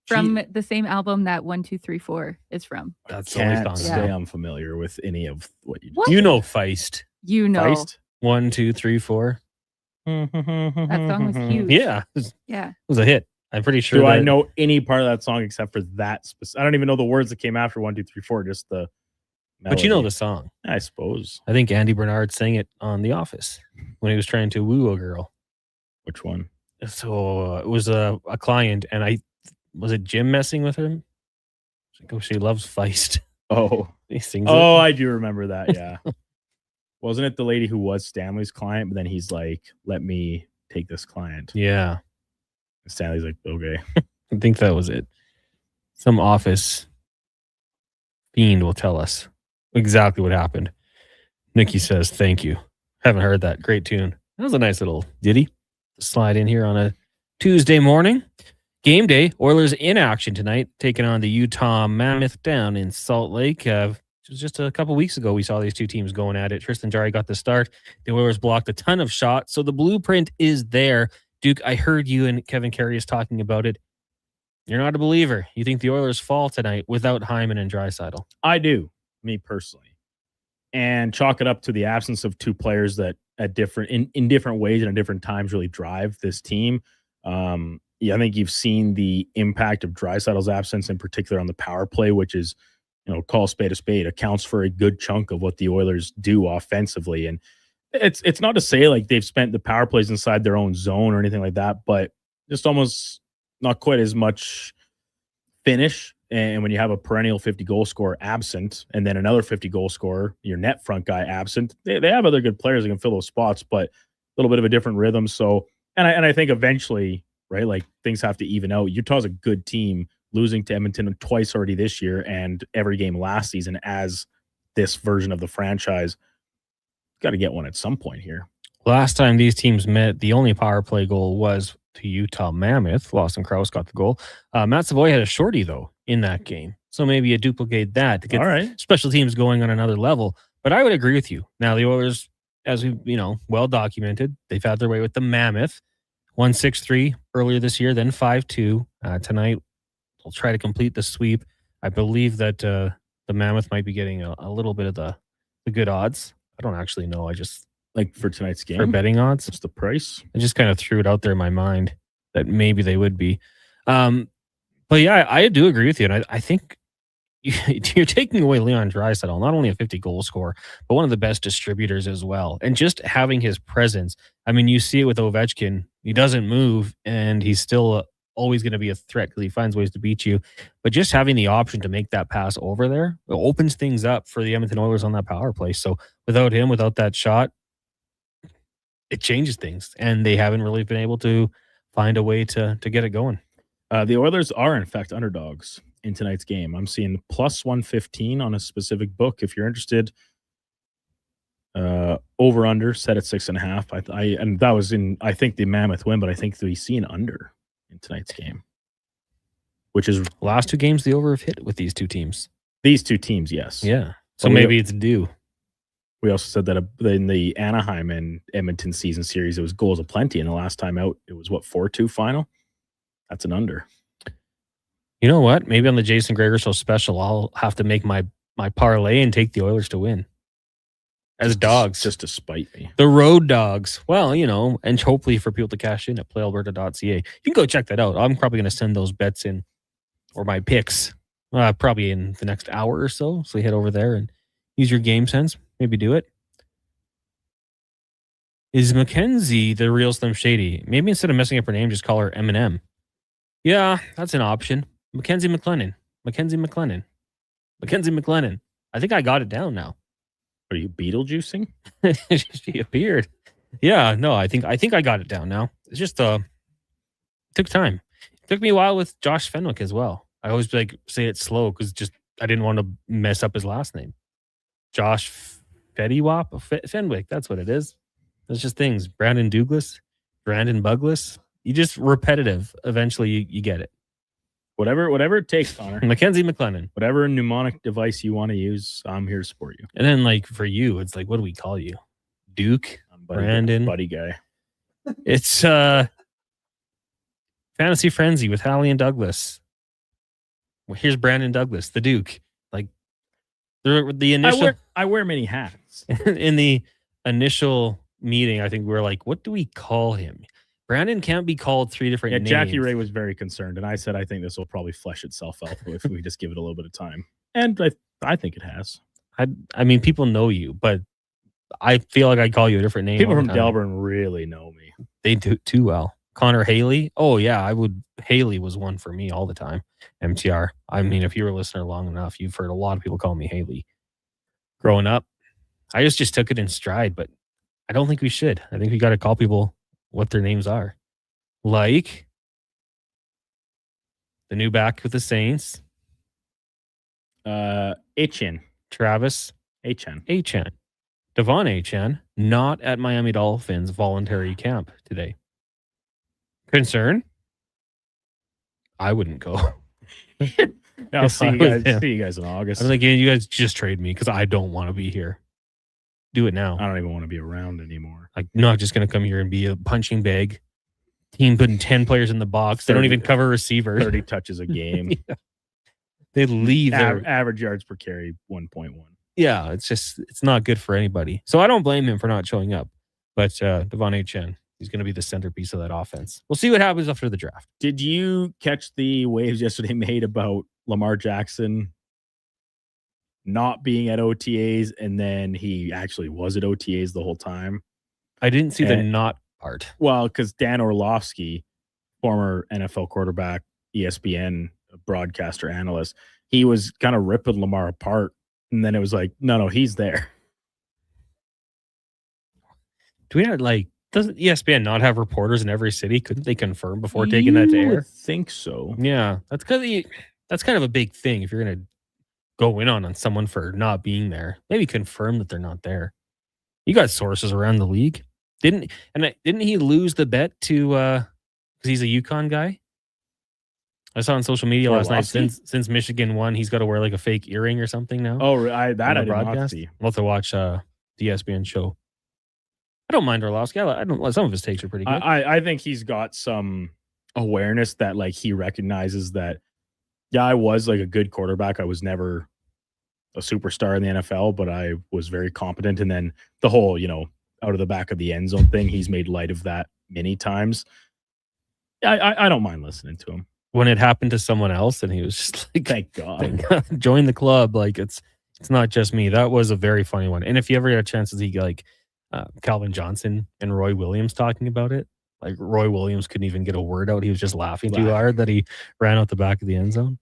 From the same album that 1, 2, 3, 4 is from. That's the only song. Say I'm familiar with any of what you do. You know Feist. You know. Feist? 1, 2, 3, 4. That song was huge. Yeah. Yeah. It was a hit. I'm pretty sure. Do I know any part of that song except for that? I don't even know the words that came after 1, 2, 3, 4. Just the melody. But you know the song. I suppose. I think Andy Bernard sang it on The Office when he was trying to woo a girl. Which one? So it was a client, and was it Jim messing with her? She loves Feist. Oh. He sings Oh, it. I do remember that, yeah. Wasn't it the lady who was Stanley's client, but then he's like, let me take this client. Yeah. And Stanley's like, okay. I think that was it. Some Office fiend will tell us exactly what happened. Nikki says, thank you. Haven't heard that. Great tune. That was a nice little ditty to slide in here on a Tuesday morning. Game day, Oilers in action tonight, taking on the Utah Mammoth down in Salt Lake. It was just a couple weeks ago we saw these two teams going at it. Tristan Jarry got the start. The Oilers blocked a ton of shots, so the blueprint is there. Duke, I heard you and Kevin Carrius talking about it. You're not a believer. You think the Oilers fall tonight without Hyman and Draisaitl? I do, me personally. And chalk it up to the absence of two players that at different in different ways and at different times really drive this team. I think you've seen the impact of Draisaitl's absence, in particular on the power play, which is, call a spade, accounts for a good chunk of what the Oilers do offensively. And It's not to say like they've spent the power plays inside their own zone or anything like that, but just almost not quite as much finish. And when you have a perennial 50 goal scorer absent and then another 50 goal scorer, your net front guy absent, they have other good players that can fill those spots, but a little bit of a different rhythm. So, and I think eventually, right, like things have to even out. Utah's a good team, losing to Edmonton twice already this year and every game last season as this version of the franchise. Got to get one at some point here. Last time these teams met, the only power play goal was to Utah Mammoth. Lawson Krause got the goal. Matt Savoy had a shorty, though, in that game. So maybe you duplicate that to get special teams going on another level. But I would agree with you. Now, the Oilers, as we well documented, they've had their way with the Mammoth. 1-6-3 earlier this year, then 5-2. Tonight, they'll try to complete the sweep. I believe that the Mammoth might be getting a little bit of the good odds. I don't actually know. I just like for tonight's game for betting odds. What's the price? I just kind of threw it out there in my mind that maybe they would be. But yeah, I do agree with you. And I think you're taking away Leon Draisaitl, not only a 50 goal scorer, but one of the best distributors as well. And just having his presence. I mean, you see it with Ovechkin. He doesn't move and he's still always going to be a threat because he finds ways to beat you. But just having the option to make that pass over there, it opens things up for the Edmonton Oilers on that power play. So without him, without that shot, it changes things. And they haven't really been able to find a way to get it going. The Oilers are, in fact, underdogs in tonight's game. I'm seeing plus 115 on a specific book. If you're interested, over under set at 6.5. And that was in, I think, the Mammoth win, but I think we see an under in tonight's game, which is last two games the over have hit with these two teams. These two teams, yes. Yeah. So maybe it's due. We also said that in the Anaheim and Edmonton season series, it was goals aplenty. And the last time out, it was 4-2 final? That's an under. You know what? Maybe on the Jason Gregor Show special, I'll have to make my parlay and take the Oilers to win. As dogs. Just to spite me. The road dogs. Well, and hopefully for people to cash in at playalberta.ca. You can go check that out. I'm probably going to send those bets in, or my picks, probably in the next hour or so. So you head over there and use your game sense. Maybe do it. Is Mackenzie the real Slim Shady? Maybe instead of messing up her name, just call her Eminem. Yeah, that's an option. Mackenzie McLennan. I think I got it down now. Are you Beetlejuicing? She appeared. Yeah, no, I think I got it down now. It's just took time. It took me a while with Josh Fenwick as well. I always say it slow because I didn't want to mess up his last name. Josh Fenwick. That's what it is. It's just things. Brandon Douglas, Brandon Douglas. You just repetitive. Eventually, you get it. Whatever it takes, Connor. Mackenzie McLennan. Whatever mnemonic device you want to use, I'm here to support you. And then, for you, it's what do we call you? Duke? Brandon? Buddy guy. It's Fantasy Frenzy with Halley and Douglas. Well, here's Brandon Douglas, the Duke. The initial... I wear many hats. In the initial meeting, I think we were like, what do we call him? Brandon can't be called three different names. Jackie Ray was very concerned, and I said, I think this will probably flesh itself out if we just give it a little bit of time. And I think it has. I mean, people know you, but I feel like I call you a different name. People from Delburn really know me. They do too well. Connor Haley. Oh, yeah, Haley was one for me all the time. MTR. I mean, if you were a listener long enough, you've heard a lot of people call me Haley. Growing up, I just took it in stride, but I don't think we should. I think we got to call people what their names are. Like the new back with the Saints. Achan. Travis. Achan. Devon Achan, not at Miami Dolphins voluntary camp today. Concern? I wouldn't go. I'll see you guys in August. I'm thinking you guys just trade me because I don't want to be here. Do it now. I don't even want to be around anymore. I'm not just going to come here and be a punching bag. Team putting 10 players in the box. They don't even cover receivers. 30 touches a game. Yeah. They leave average yards per carry 1.1. Yeah, it's not good for anybody. So I don't blame him for not showing up. But Devon Achan, he's going to be the centerpiece of that offense. We'll see what happens after the draft. Did you catch the waves yesterday made about Lamar Jackson not being at OTAs, and then he actually was at OTAs the whole time. I didn't see the not part. Well, because Dan Orlovsky, former NFL quarterback, ESPN broadcaster analyst, he was kind of ripping Lamar apart, and then it was like, no, he's there. Do we not doesn't ESPN not have reporters in every city? Couldn't they confirm before taking that to air? I think so. Yeah, that's kind of a big thing. If you're gonna go in on someone for not being there, maybe confirm that they're not there. You got sources around the league. Didn't he lose the bet to because he's a UConn guy? I saw on social media last night since Michigan won, he's got to wear like a fake earring or something now. Oh, I did not see. We'll have to watch the ESPN show. I don't mind Orlovsky. I don't. Some of his takes are pretty good. I think he's got some awareness that like he recognizes that. Yeah, I was like a good quarterback. I was never a superstar in the NFL, but I was very competent. And then the whole, out of the back of the end zone thing, he's made light of that many times. I don't mind listening to him. When it happened to someone else, and he was just like, "Thank God, join the club." Like it's not just me. That was a very funny one. And if you ever get a chance to see like Calvin Johnson and Roy Williams talking about it, like Roy Williams couldn't even get a word out. He was just laughing too hard that he ran out the back of the end zone.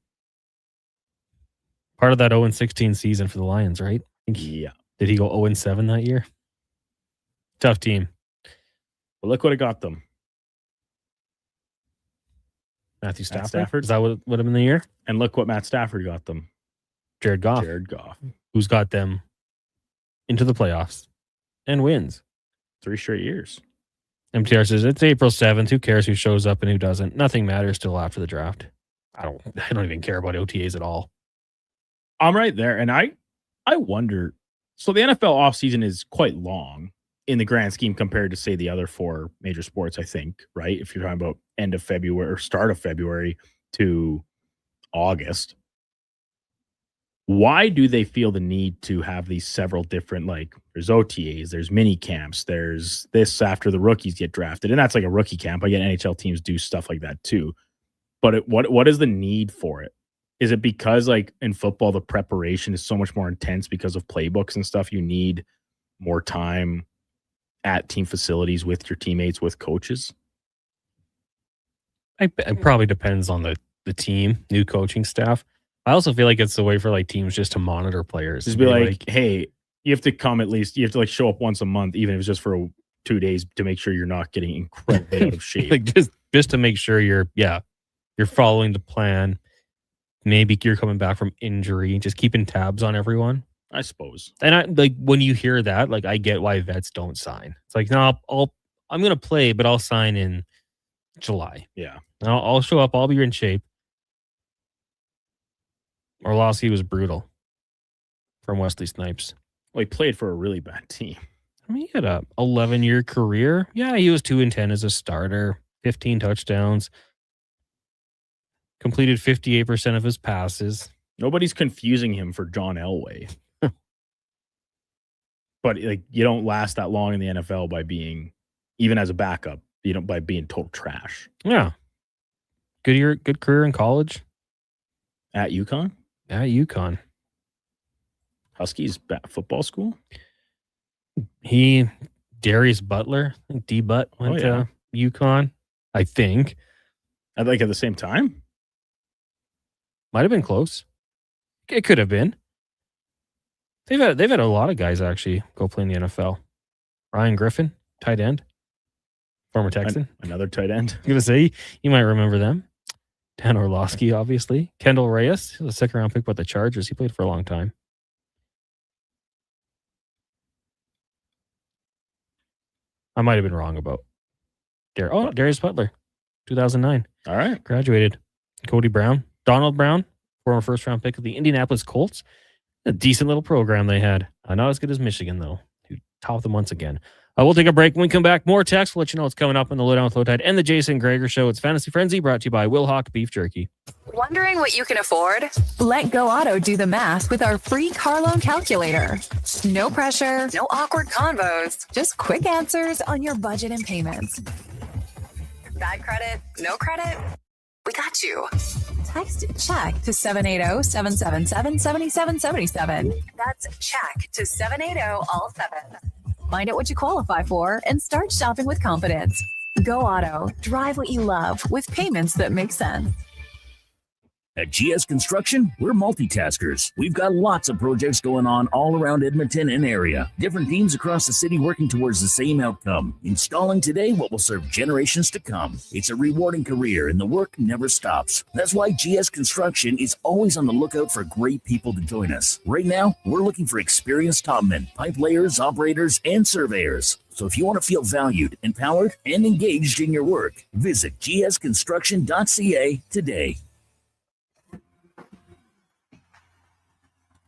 Part of that 0-16 season for the Lions, right? Yeah. Did he go 0-7 that year? Tough team. But look what it got them. Matthew Stafford. Is that what would have been the year? And look what Matt Stafford got them. Jared Goff. Who's got them into the playoffs and wins 3 straight years. MTR says it's April 7th. Who cares who shows up and who doesn't? Nothing matters till after the draft. I don't even care about OTAs at all. I'm right there. And I wonder, so the NFL offseason is quite long in the grand scheme compared to, say, the other 4 major sports, I think, right? If you're talking about end of February or start of February to August. Why do they feel the need to have these several different, like, there's OTAs, there's mini camps, there's this after the rookies get drafted, and that's like a rookie camp. I get NHL teams do stuff like that too. But what is the need for it? Is it because, like, in football, the preparation is so much more intense because of playbooks and stuff? You need more time at team facilities with your teammates, with coaches? It probably depends on the team, new coaching staff. I also feel like it's a way for like teams just to monitor players. Just be like, hey, you have to come at least. You have to like show up once a month, even if it's just for 2 days, to make sure you're not getting incredibly out of shape. Like just to make sure you're following the plan. Maybe you're coming back from injury, just keeping tabs on everyone. I suppose. And I like when you hear that, like I get why vets don't sign. It's like, no, I'm gonna play, but I'll sign in July. Yeah, I'll show up. I'll be in shape. Orlovsky was brutal from Wesley Snipes. Well, he played for a really bad team. I mean, he had a 11-year career. Yeah, he was 2-10 as a starter, 15 touchdowns, completed 58% of his passes. Nobody's confusing him for John Elway. But like, you don't last that long in the NFL by being, even as a backup, by being total trash. Yeah. Good career in college. At UConn? At UConn. Huskies football school? Darius Butler, I think D-Butt went to UConn, I think. At the same time? Might have been close. It could have been. They've had a lot of guys actually go play in the NFL. Ryan Griffin, tight end, former Texan. Another tight end. I'm gonna say you might remember them. Dan Orlovsky, obviously. Kendall Reyes, he was a 2nd-round pick by the Chargers. He played for a long time. I might have been wrong about Darius Butler, 2009. All right. Graduated. Cody Brown. Donald Brown, former 1st-round pick of the Indianapolis Colts. A decent little program they had. Not as good as Michigan, though, who topped them once again. We'll take a break. When we come back, more text. We'll let you know what's coming up on the Lowdown with Lowtide and the Jason Greger Show. It's Fantasy Frenzy, brought to you by Will Hawk Beef Jerky. Wondering what you can afford? Let Go Auto do the math with our free car loan calculator. No pressure, no awkward convos, just quick answers on your budget and payments. Bad credit? No credit? We got you. Text check to 780-777-7777. That's check to 780 all 7. Find out what you qualify for and start shopping with confidence. Go Auto. Drive what you love with payments that make sense. At GS Construction, we're multitaskers. We've got lots of projects going on all around Edmonton and area. Different teams across the city working towards the same outcome. Installing today what will serve generations to come. It's a rewarding career and the work never stops. That's why GS Construction is always on the lookout for great people to join us. Right now, we're looking for experienced topmen, pipe layers, operators, and surveyors. So if you want to feel valued, empowered, and engaged in your work, visit gsconstruction.ca today.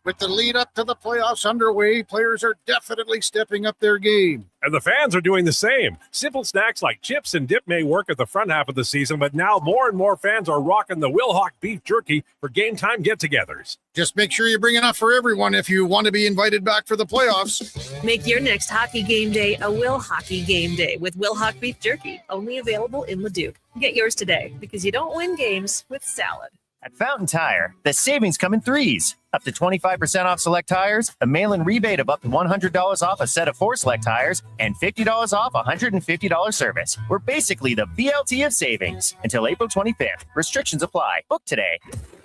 With the lead up to the playoffs underway, players are definitely stepping up their game. And the fans are doing the same. Simple snacks like chips and dip may work at the front half of the season, but now more and more fans are rocking the Wilhauk beef jerky for game time get-togethers. Just make sure you bring enough for everyone if you want to be invited back for the playoffs. Make your next hockey game day a Will Hockey game day with Wilhauk beef jerky, only available in Leduc. Get yours today because you don't win games with salad. At Fountain Tire, the savings come in threes. Up to 25% off select tires, a mail-in rebate of up to $100 off a set of 4 select tires, and $50 off a $150 service. We're basically the BLT of savings. Until April 25th. Restrictions apply. Book today.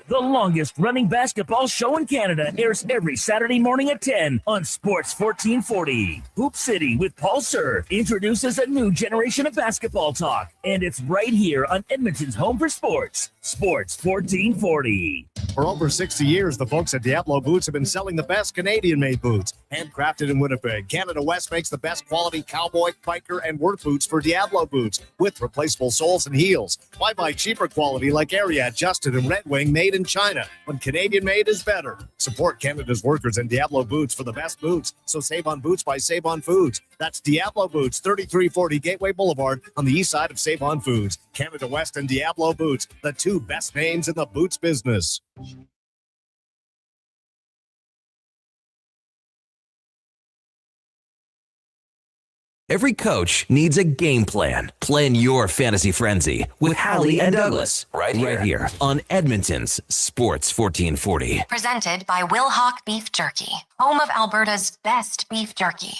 The longest running basketball show in Canada airs every Saturday morning at 10 on Sports 1440. Hoop City with Paul Sir introduces a new generation of basketball talk, and it's right here on Edmonton's home for sports, Sports 1440. For over 60 years, the folks at Diablo Boots have been selling the best Canadian-made boots. Handcrafted in Winnipeg, Canada West makes the best quality cowboy, biker, and work boots for Diablo Boots with replaceable soles and heels. Why buy cheaper quality like Ariat, Justin, and Red Wing made in China when Canadian-made is better? Support Canada's workers and Diablo Boots for the best boots. So save on boots by Save On Foods. That's Diablo Boots, 3340 Gateway Boulevard on the east side of Save On Foods. Canada West and Diablo Boots, the two best names in the boots business. Every coach needs a game plan. Plan your fantasy frenzy with Halley and Douglas right here on Edmonton's Sports 1440. Presented by Wilhauk Beef Jerky, home of Alberta's best beef jerky.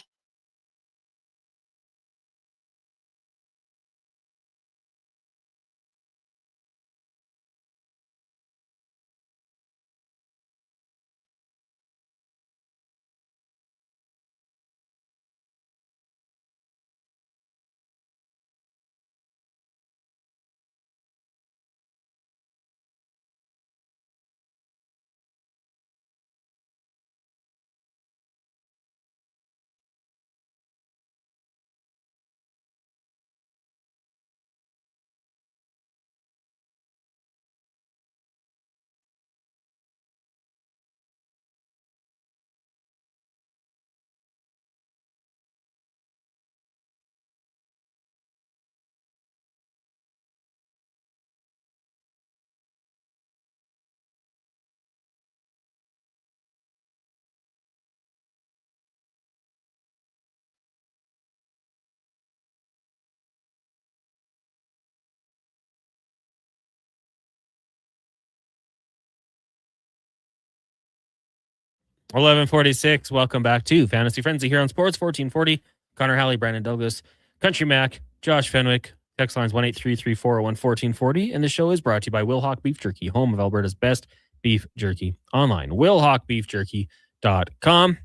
$11:46. Welcome back to Fantasy Frenzy here on Sports 1440. Connor Halley, Brandon Douglas, Country Mac, Josh Fenwick. Text lines 1-833-401-1440. And the show is brought to you by Wilhauk Beef Jerky, home of Alberta's best beef jerky online. WilhaukBeefJerky.com.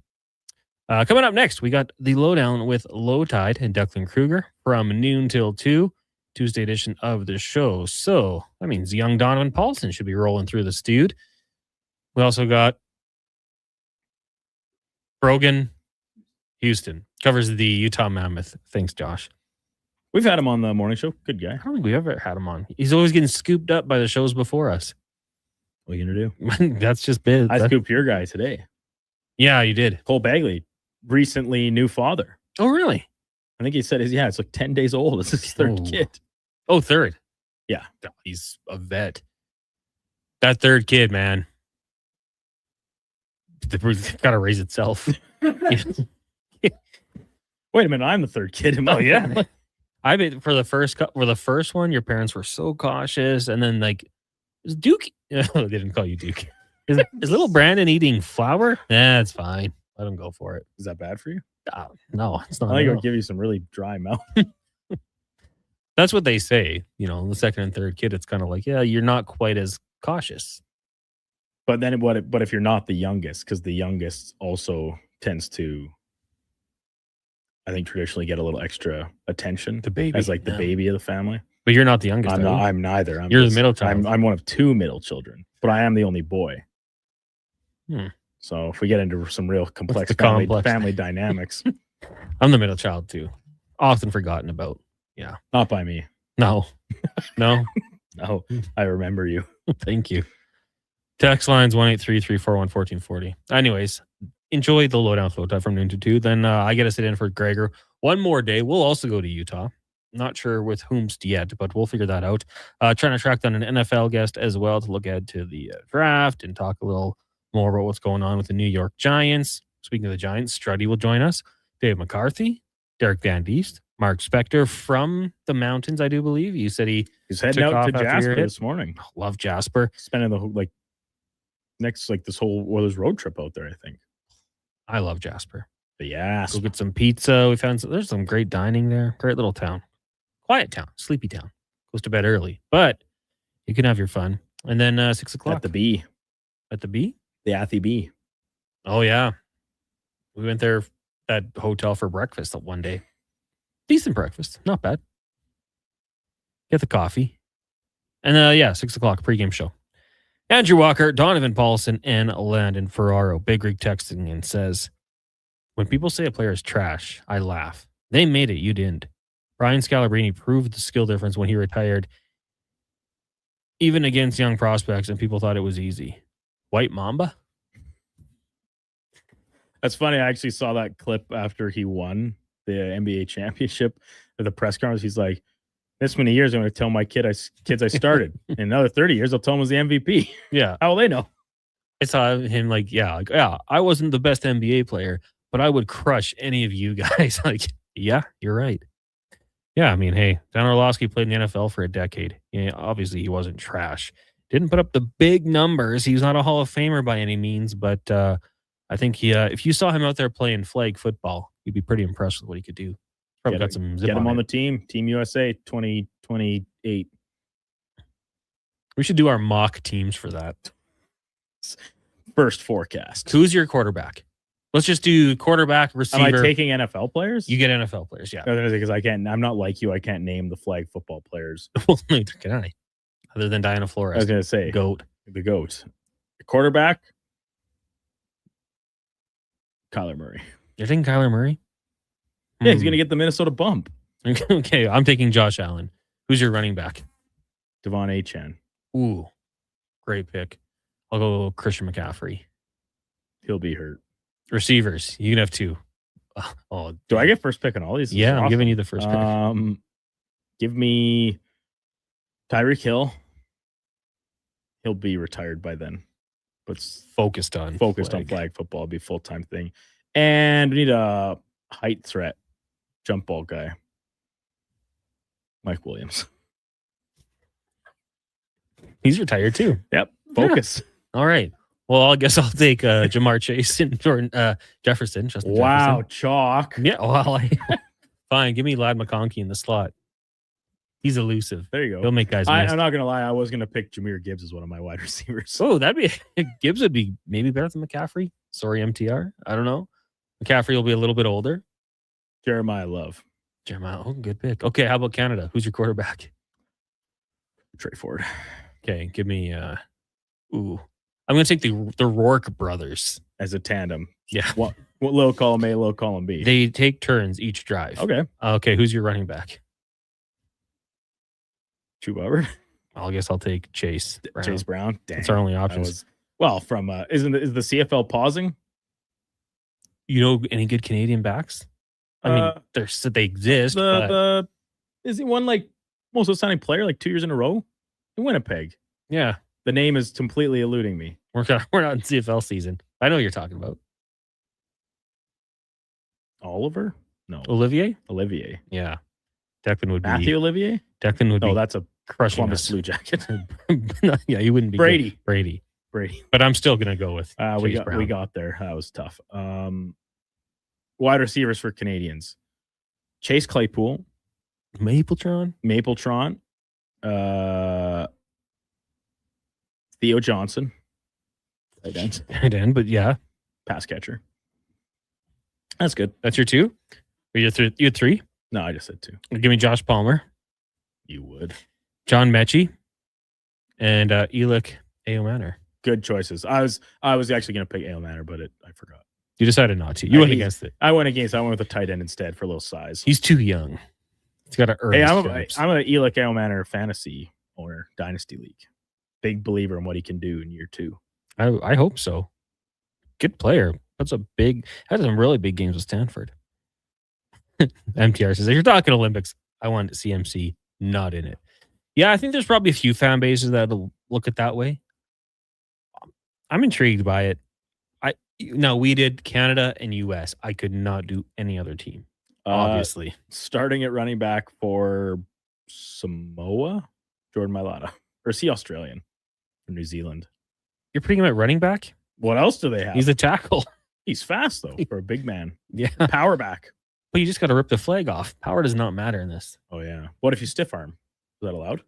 Coming up next, we got the lowdown with Low Tide and Declan Kruger from noon till 2, Tuesday edition of the show. So that means young Donovan Paulson should be rolling through the stewed. We also got Brogan Houston covers the Utah Mammoth. Thanks, Josh. We've had him on the morning show. Good guy. I don't think we've ever had him on. He's always getting scooped up by the shows before us. What are you going to do? That's just big. I scooped your guy today. Yeah, you did. Cole Bagley, recently new father. Oh, really? I think he said, it's like 10 days old. It's his third kid. Oh, third. Yeah. He's a vet. That third kid, man. It's got to raise itself. Wait a minute, I'm the third kid in my family. I mean, for the first one, your parents were so cautious, and then like Is Duke? Oh, they didn't call you Duke. Is little Brandon eating flour? It's fine. Let him go for it. Is that bad for you? No, it's not. I think it'll give you some really dry mouth. That's what they say. The second and third kid, it's kind of like, yeah, you're not quite as cautious. But then But if you're not the youngest, because the youngest also tends to, I think, traditionally get a little extra attention. The baby. As like the baby of the family. But you're not the youngest. I'm neither. You're the middle child. I'm one of two middle children, but I am the only boy. Hmm. So if we get into some real complex family dynamics. I'm the middle child too. Often forgotten about. Yeah. Not by me. No. No. No. I remember you. Thank you. Text lines 1-833-441-1440. Anyways, enjoy the lowdown flow time from noon to 2. Then I get to sit in for Gregor one more day. We'll also go to Utah. Not sure with whomst yet, but we'll figure that out. Trying to track down an NFL guest as well to look ahead to the draft and talk a little more about what's going on with the New York Giants. Speaking of the Giants, Struddy will join us. Dave McCarthy, Derek Van Diest, Mark Spector from the mountains, I do believe. You said he's heading out to Jasper this morning. Love Jasper. Spending the this whole Oilers road trip out there, I think. I love Jasper. But yeah. Go get some pizza. We found there's some great dining there. Great little town. Quiet town. Sleepy town. Goes to bed early. But you can have your fun. And then 6 o'clock. At the B. At the B? The Athy B. Oh, yeah. We went there at hotel for breakfast one day. Decent breakfast. Not bad. Get the coffee. And 6 o'clock pregame show. Andrew Walker, Donovan Paulson, and Landon Ferraro. Big Rig texting and says, when people say a player is trash, I laugh. They made it. You didn't. Brian Scalabrine proved the skill difference when he retired, even against young prospects, and people thought it was easy. White Mamba? That's funny. I actually saw that clip after he won the NBA championship at the press conference. He's like, this many years, I'm going to tell my kids I started. In another 30 years, I'll tell them I was the MVP. Yeah. How will they know? I saw him I wasn't the best NBA player, but I would crush any of you guys. Yeah, you're right. Yeah, I mean, hey, Dan Orlovsky played in the NFL for a decade. Yeah, obviously, he wasn't trash. Didn't put up the big numbers. He's not a Hall of Famer by any means, but I think if you saw him out there playing flag football, you'd be pretty impressed with what he could do. Probably got some zip get him on the team. Team USA 2028. We should do our mock teams for that. First forecast. Who's your quarterback? Let's just do quarterback, receiver. Am I taking NFL players? You get NFL players, yeah. Because I'm not like you. I can't name the flag football players. Well, neither can I. Other than Diana Flores. I was going to say. GOAT. The GOAT. The quarterback. Kyler Murray. You're taking Kyler Murray? Yeah, he's going to get the Minnesota bump. Okay, I'm taking Josh Allen. Who's your running back? Devon Achane. Ooh, great pick. I'll go Christian McCaffrey. He'll be hurt. Receivers, you can have two. Oh, do I get first pick on all these? Yeah, I'm giving you the first pick. Give me Tyreek Hill. He'll be retired by then, but focused on flag football. It'll be a full-time thing. And we need a height threat, jump ball guy. Mike Williams. He's retired too. Yep. Focus. Yeah. All right. Well, I guess I'll take Jamar Chase and Jordan Jefferson. Wow, Jefferson. chalk. Yeah, well, fine. Give me Ladd McConkey in the slot. He's elusive. There you go. He'll make guys miss. I'm not going to lie. I was going to pick Jahmyr Gibbs as one of my wide receivers. Oh, Gibbs would be maybe better than McCaffrey. Sorry, MTR. I don't know. McCaffrey will be a little bit older. Jeremiah Love. Oh, good pick. Okay, how about Canada? Who's your quarterback? Trey Ford. Okay, give me I'm going to take the Rourke brothers as a tandem. Yeah. What low column A, low column B? They take turns each drive. Okay. Okay, who's your running back? Chuba. I guess I'll take Chase Brown. Chase Brown. Dang. That's our only options. Is the CFL pausing? You know any good Canadian backs? I mean, they exist. Is he one most outstanding player 2 years in a row in Winnipeg? Yeah. The name is completely eluding me. We're not in CFL season. I know what you're talking about. Oliver? No. Olivier? Olivier. Yeah. Declan would be Matthew Olivier? Declan would be. No, that's a crushing Columbus us. Blue Jackets. Yeah, he wouldn't be Brady. good. Brady. Brady. But I'm still gonna go with We Chase Brown. got there. That was tough. Wide receivers for Canadians: Chase Claypool, Mapletron, Theo Johnson, tight end, but yeah, pass catcher. That's good. That's your two. Or you had three? No, I just said two. Give me Josh Palmer. You would. John Mechie and Elick Aomanor. Good choices. I was actually going to pick Aomanor, but I forgot. You decided not to. You went against it. I went with a tight end instead for a little size. He's too young. He's got to earn. Hey, his I'm stripes. an Elick Aomanor fantasy owner, Dynasty League. Big believer in what he can do in year 2. I hope so. Good player. Had some really big games with Stanford. MTR says, if you're talking Olympics, I wanted to see MC not in it. Yeah, I think there's probably a few fan bases that'll look at that way. I'm intrigued by it. We did Canada and US. I could not do any other team, obviously. Starting at running back for Samoa, Jordan Mailata. Or is he Australian? Or New Zealand? You're putting him at running back? What else do they have? He's a tackle. He's fast, though, for a big man. Yeah. Power back. But you just got to rip the flag off. Power does not matter in this. Oh, yeah. What if you stiff arm? Is that allowed?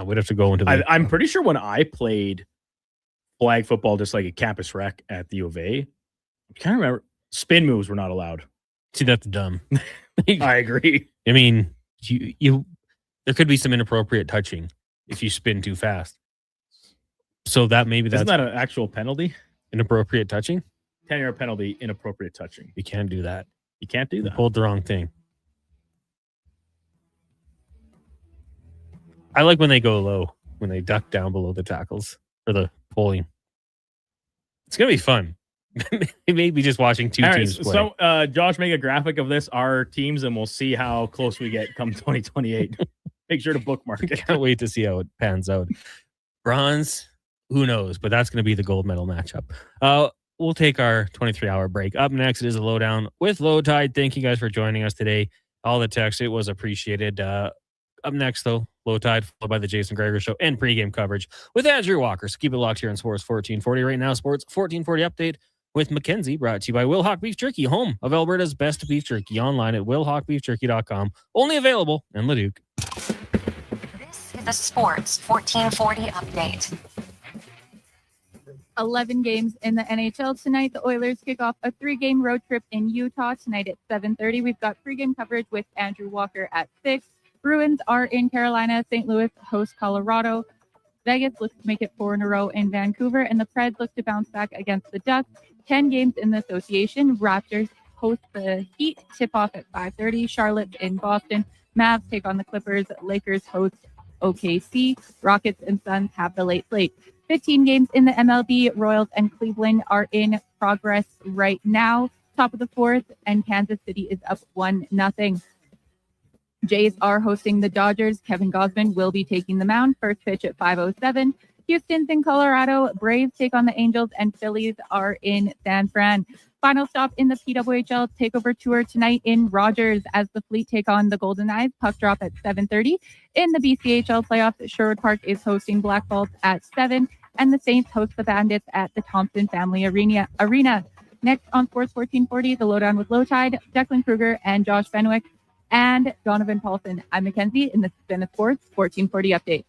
We'd have to go into the... I'm pretty sure when I played flag football, just like a campus rec at the U of A, I can't remember. Spin moves were not allowed. See, that's dumb. I agree. I mean, you there could be some inappropriate touching if you spin too fast. So isn't that an actual penalty? Inappropriate touching? 10-yard penalty, inappropriate touching. You can't do that. You can't do that. You pulled the wrong thing. I like when they go low, when they duck down below the tackles for the pulling. It's going to be fun. Maybe just watching two teams play. So, Josh, make a graphic of our teams, and we'll see how close we get come 2028. Make sure to bookmark it. Can't wait to see how it pans out. Bronze, who knows? But that's going to be the gold medal matchup. We'll take our 23-hour break. Up next, it is a lowdown with Low Tide. Thank you guys for joining us today. All the text, it was appreciated. Up next, though, Low Tide, followed by the Jason Greger Show and pregame coverage with Andrew Walker. So keep it locked here on Sports 1440. Right now, Sports 1440 update with Mackenzie, brought to you by Wilhauk Beef Jerky, home of Alberta's best beef jerky. Online at wilhaukbeefjerky.com. Only available in Leduc. This is a Sports 1440 update. 11 games in the NHL tonight. The Oilers kick off a 3-game road trip in Utah tonight at 7:30. We've got pregame coverage with Andrew Walker at 6. Bruins are in Carolina. St. Louis hosts Colorado. Vegas looks to make it 4 in a row in Vancouver, and the Preds look to bounce back against the Ducks. 10 games in the association. Raptors host the Heat. Tip-off at 5:30. Charlotte in Boston. Mavs take on the Clippers. Lakers host OKC. Rockets and Suns have the late slate. 15 games in the MLB. Royals and Cleveland are in progress right now. Top of the 4th, and Kansas City is up 1-0. Jays are hosting the Dodgers. Kevin Gausman will be taking the mound. First pitch at 5:07. Houston's in Colorado. Braves take on the Angels, and Phillies are in San Fran. Final stop in the PWHL Takeover Tour tonight in Rogers as the Fleet take on the Golden Knights. Puck drop at 7:30. In the BCHL playoffs, Sherwood Park is hosting Black Bolts at 7, and the Saints host the Bandits at the Thompson Family Arena. Next on Sports 1440, the lowdown with Low Tide, Declan Kruger and Josh Fenwick, and Donovan Paulson. I'm Mackenzie, and this has been a Sports 1440 update.